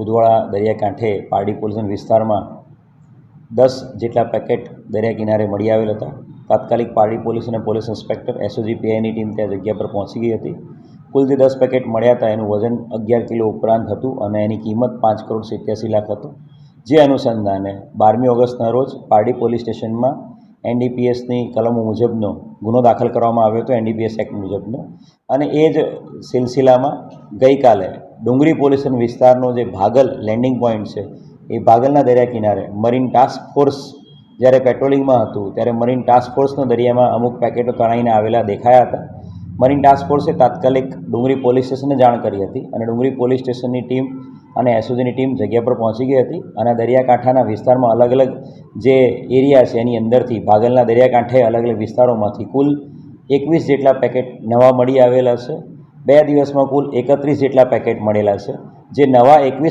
ઉદવાડા દરિયાકાંઠે પારડી પોલીસ વિસ્તારમાં 10 જેટલા પેકેટ દરિયા કિનારે મળી આવેલ હતા. તાત્કાલિક પારડી પોલીસ અને પોલીસ ઇન્સ્પેક્ટર એસઓજી પીઆઈની ટીમ ત્યાં જગ્યા પર પહોંચી ગઈ હતી. કુલ જે 10 પેકેટ મળ્યા હતા એનું વજન 11 કિલો ઉપરાંત હતું અને એની કિંમત 5,87,00,000 હતું. જે અનુસંધાને 12મી ઓગસ્ટના રોજ પારડી પોલીસ સ્ટેશનમાં એનડીપીએસની કલમો મુજબનો ગુનો દાખલ કરવામાં આવ્યો હતો, એનડીપીએસ એક્ટ મુજબનો. અને એ જ સિલસિલામાં ગઈકાલે ડુંગરી પોલીસ વિસ્તારનો જે ભાગલ લેન્ડિંગ પોઈન્ટ છે એ ભાગલના દરિયા કિનારે મરીન ટાસ્ક ફોર્સ જ્યારે પેટ્રોલિંગમાં હતું ત્યારે મરીન ટાસ્ક ફોર્સનો દરિયામાં અમુક પેકેટો તણાઈને આવેલા દેખાયા હતા. મરીન ટાસ્ક ફોર્સે તાત્કાલિક ડુંગરી પોલીસ સ્ટેશનને જાણ કરી હતી અને ડુંગરી પોલીસ સ્ટેશનની ટીમ અને એસઓજીની ટીમ જગ્યા પર પહોંચી ગઈ હતી અને દરિયાકાંઠાના વિસ્તારમાં અલગ અલગ જે એરિયા છે એની અંદરથી ભાગલના દરિયાકાંઠે અલગ અલગ વિસ્તારોમાંથી કુલ 21 જેટલા પેકેટ નવા મળી આવેલા છે. 2 દિવસમાં કુલ 31 જેટલા પેકેટ મળેલા છે. જે નવા 21